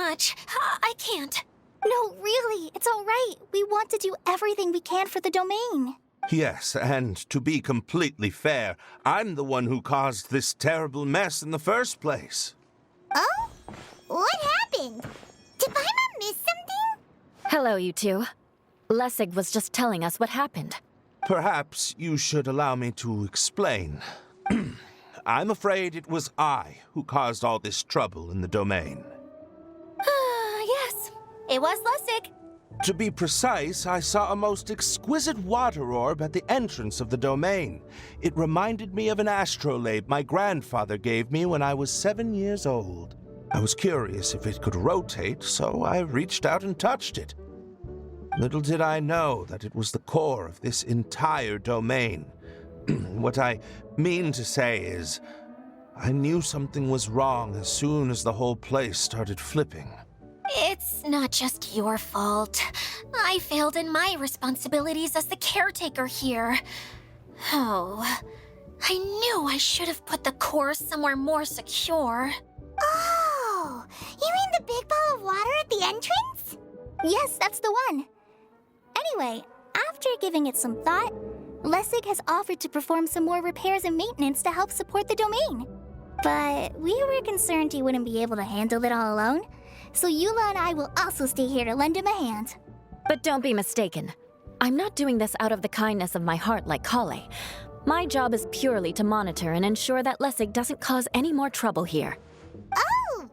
much. I can't. No, really, it's all right. We want to do everything we can for the domain. Yes, and to be completely fair, I'm the one who caused this terrible mess in the first place. Oh? What happened? Did Paimon miss something? Hello, you two. Lessig was just telling us what happened. Perhaps you should allow me to explain. I'm afraid it was I who caused all this trouble in the domain. Yes, it was Lessig. To be precise, I saw a most exquisite water orb at the entrance of the domain. It reminded me of an astrolabe my grandfather gave me when I was 7 years old. I was curious if it could rotate, so I reached out and touched it. Little did I know that it was the core of this entire domain. What I mean to say is, I knew something was wrong as soon as the whole place started flipping. It's not just your fault. I failed in my responsibilities as the caretaker here. Oh, I knew I should have put the core somewhere more secure. Oh, you mean the big ball of water at the entrance? Yes, that's the one. Anyway, after giving it some thought, Lessig has offered to perform some more repairs and maintenance to help support the domain. But we were concerned he wouldn't be able to handle it all alone, so Eula and I will also stay here to lend him a hand. But don't be mistaken. I'm not doing this out of the kindness of my heart like Kale. My job is purely to monitor and ensure that Lessig doesn't cause any more trouble here. Oh,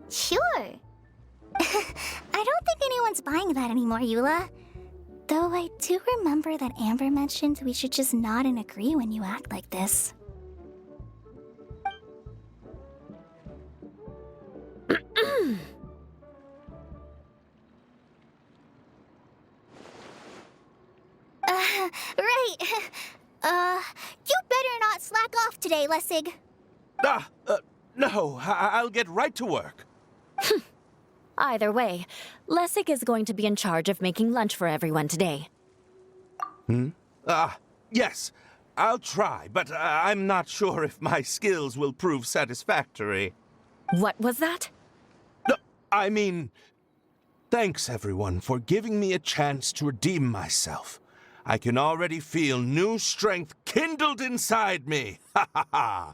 sure. I don't think anyone's buying that anymore, Eula. Though I do remember that Amber mentioned we should just nod and agree when you act like this. Right. You better not slack off today, Lessig. No, I'll get right to work. Either way, Lessig is going to be in charge of making lunch for everyone today. Yes, I'll try, but I'm not sure if my skills will prove satisfactory. What was that? No, I mean, thanks everyone for giving me a chance to redeem myself. I can already feel new strength kindled inside me. Ha ha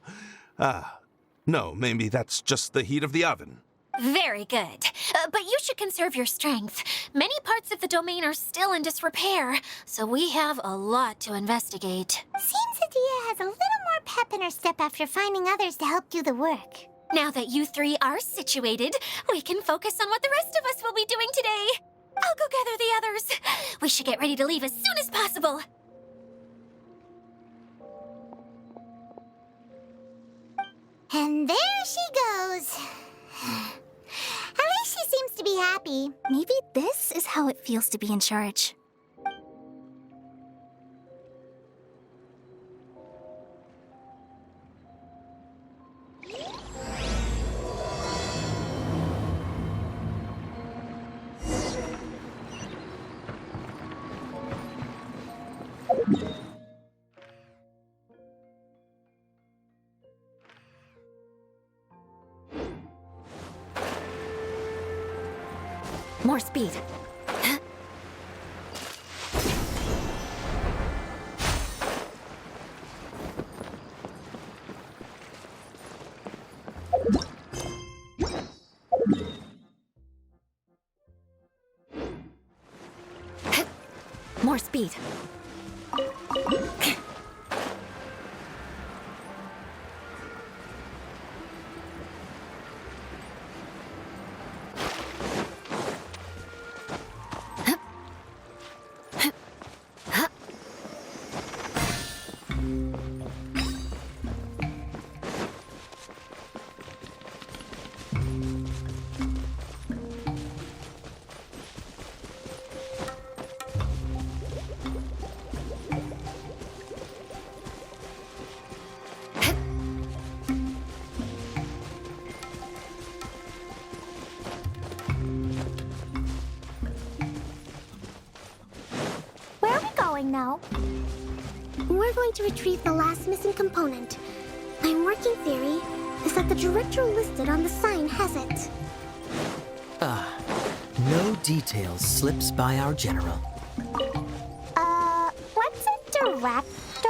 ha. No, maybe that's just the heat of the oven. Very good. But you should conserve your strength. Many parts of the domain are still in disrepair, so we have a lot to investigate. Seems Adia has a little more pep in her step after finding others to help do the work. Now that you three are situated, we can focus on what the rest of us will be doing today. I'll go gather the others. We should get ready to leave as soon as possible. And there she goes. At least she seems to be happy. Maybe this is how it feels to be in charge. More speed. More speed. Now, we're going to retrieve the last missing component. My working theory is that the director listed on the sign has it. no detail slips by our general. What's a director?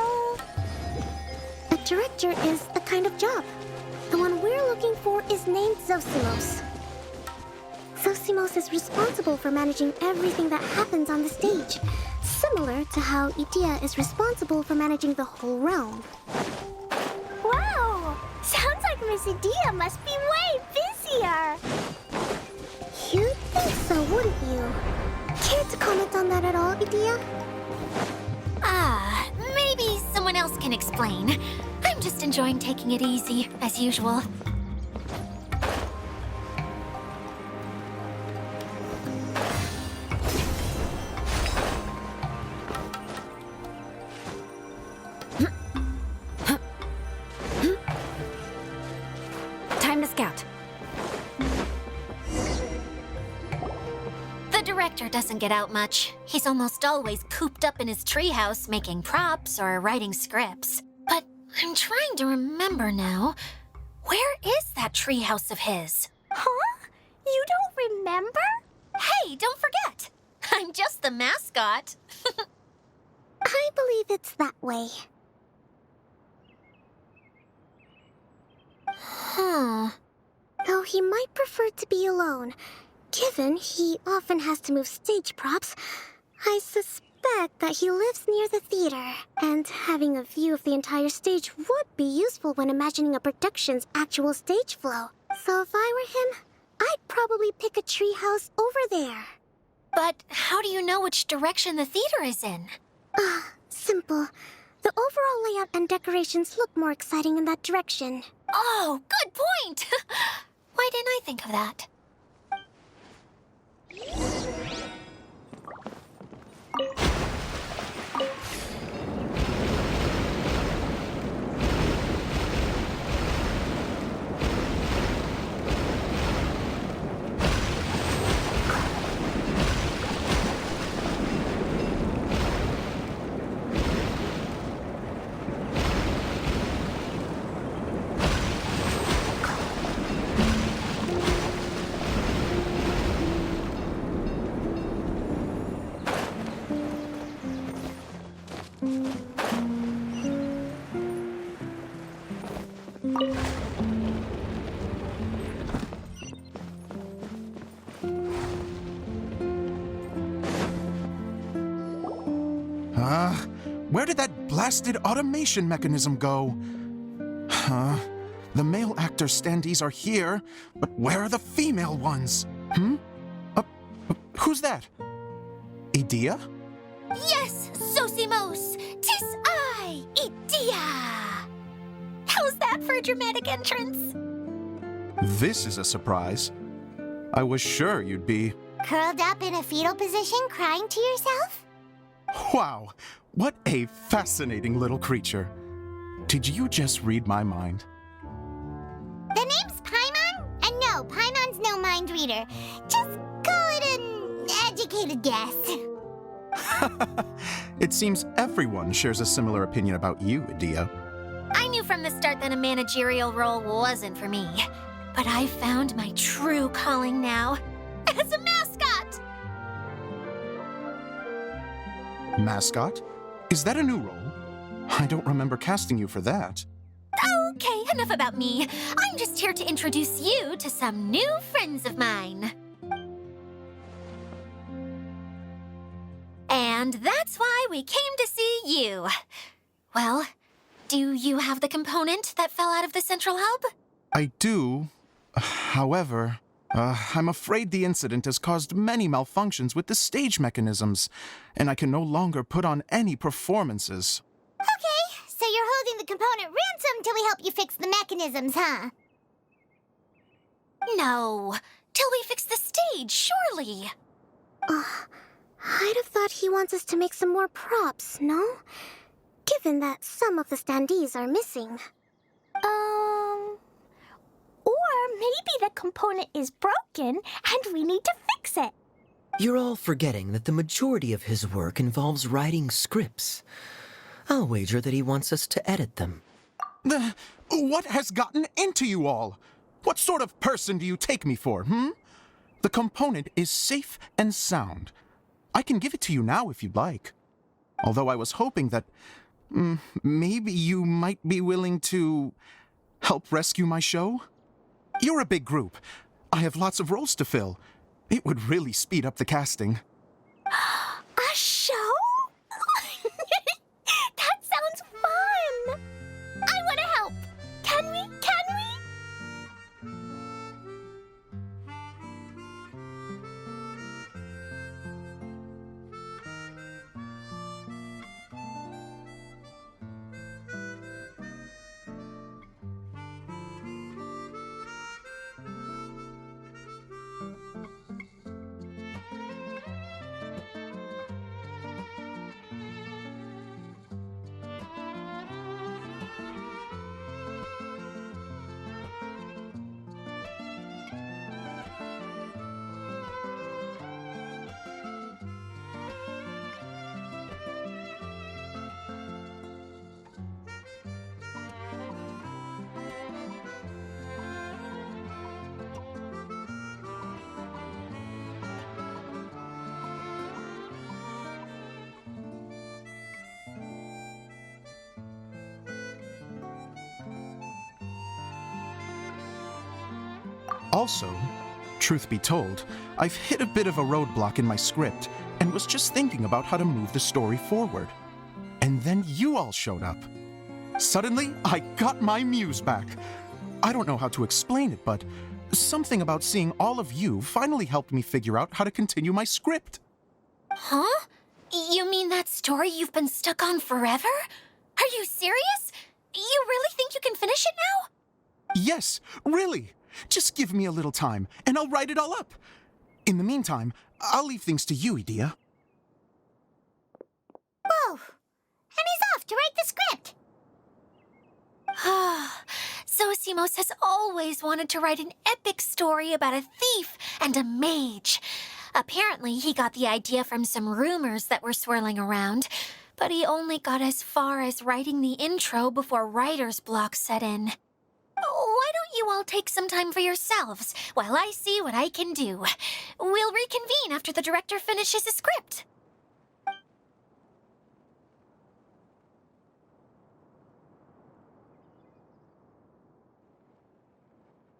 A director is the kind of job. The one we're looking for is named Zosimos. Zosimos is responsible for managing everything that happens on the stage, similar to how Idea is responsible for managing the whole realm. Wow! Sounds like Miss Idea must be way busier! You'd think so, wouldn't you? Care to comment on that at all, Idea? Maybe someone else can explain. I'm just enjoying taking it easy, as usual. Time to scout. The director doesn't get out much. He's almost always cooped up in his treehouse making props or writing scripts. But I'm trying to remember now. Where is that treehouse of his? Huh? You don't remember? Hey, don't forget! I'm just the mascot. I believe it's that way. Huh. Though he might prefer to be alone, given he often has to move stage props, I suspect that he lives near the theater, and having a view of the entire stage would be useful when imagining a production's actual stage flow. So if I were him, I'd probably pick a treehouse over there. But how do you know which direction the theater is in? Simple. The overall layout and decorations look more exciting in that direction. Oh, good point! Why didn't I think of that? Where did that blasted automation mechanism go? The male actor standees are here, but where are the female ones? Who's that? Idea? Yes, Zosimos! 'Tis I, Idea! How's that for a dramatic entrance? This is a surprise. I was sure you'd be... Curled up in a fetal position, crying to yourself? Wow, what a fascinating little creature. Did you just read my mind? The name's Paimon? And no, Paimon's no mind reader. Just call it an educated guess. It seems everyone shares a similar opinion about you, Idea. I knew from the start that a managerial role wasn't for me. But I found my true calling now. As a mascot! Mascot? Is that a new role? I don't remember casting you for that. Okay, enough about me. I'm just here to introduce you to some new friends of mine. And that's why we came to see you. Well, do you have the component that fell out of the central hub? I do. However, I'm afraid the incident has caused many malfunctions with the stage mechanisms, and I can no longer put on any performances. Okay, so you're holding the component ransom till we help you fix the mechanisms, huh? No, till we fix the stage, surely. I'd have thought he wants us to make some more props, no? Given that some of the standees are missing. Or maybe the component is broken and we need to fix it. You're all forgetting that the majority of his work involves writing scripts. I'll wager that he wants us to edit them. What has gotten into you all? What sort of person do you take me for, The component is safe and sound. I can give it to you now if you'd like. Although I was hoping that maybe you might be willing to help rescue my show? You're a big group. I have lots of roles to fill. It would really speed up the casting. A show? That sounds fun! I want to help! Can we? Can we? Also, truth be told, I've hit a bit of a roadblock in my script and was just thinking about how to move the story forward. And then you all showed up. Suddenly, I got my muse back. I don't know how to explain it, but something about seeing all of you finally helped me figure out how to continue my script. Huh? You mean that story you've been stuck on forever? Are you serious? You really think you can finish it now? Yes, really. Just give me a little time, and I'll write it all up. In the meantime, I'll leave things to you, Edea. Whoa! And he's off to write the script. Zosimos has always wanted to write an epic story about a thief and a mage. Apparently, he got the idea from some rumors that were swirling around, but he only got as far as writing the intro before writer's block set in. Why don't you all take some time for yourselves while I see what I can do? We'll reconvene after the director finishes his script.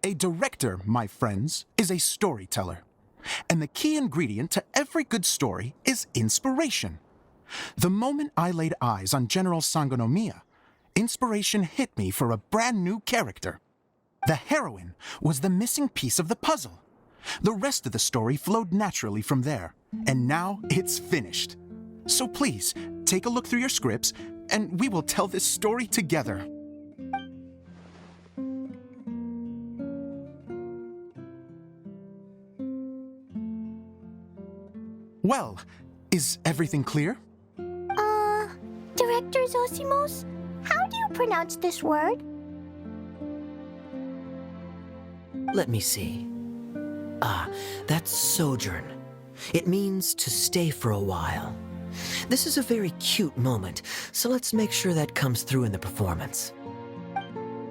A director, my friends, is a storyteller. And the key ingredient to every good story is inspiration. The moment I laid eyes on General Sangonomiya, inspiration hit me for a brand new character. The heroine was the missing piece of the puzzle. The rest of the story flowed naturally from there, and now it's finished. So please, take a look through your scripts, and we will tell this story together. Well, is everything clear? Director Zosimos, how do you pronounce this word? Let me see. That's sojourn. It means to stay for a while. This is a very cute moment, so let's make sure that comes through in the performance.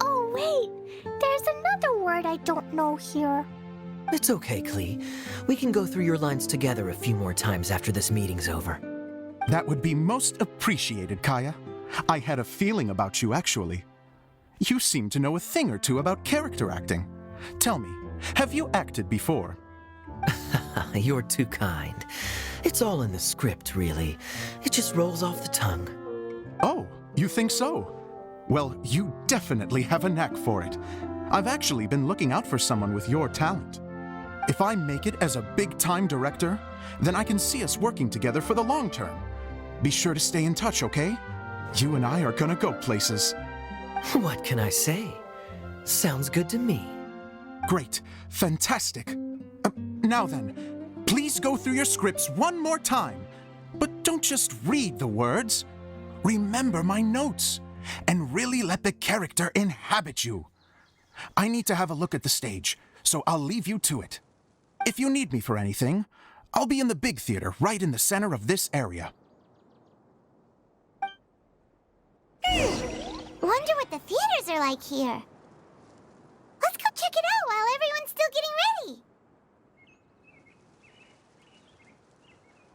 Oh, wait. There's another word I don't know here. It's okay, Klee. We can go through your lines together a few more times after this meeting's over. That would be most appreciated, Kaya. I had a feeling about you, actually. You seem to know a thing or two about character acting. Tell me, have you acted before? You're too kind. It's all in the script, really. It just rolls off the tongue. Oh, you think so? Well, you definitely have a knack for it. I've actually been looking out for someone with your talent. If I make it as a big-time director, then I can see us working together for the long term. Be sure to stay in touch, okay? You and I are gonna go places. What can I say? Sounds good to me. Great. Fantastic. Now then, please go through your scripts one more time. But don't just read the words. Remember my notes, and really let the character inhabit you. I need to have a look at the stage, so I'll leave you to it. If you need me for anything, I'll be in the big theater right in the center of this area. Wonder what the theaters are like here.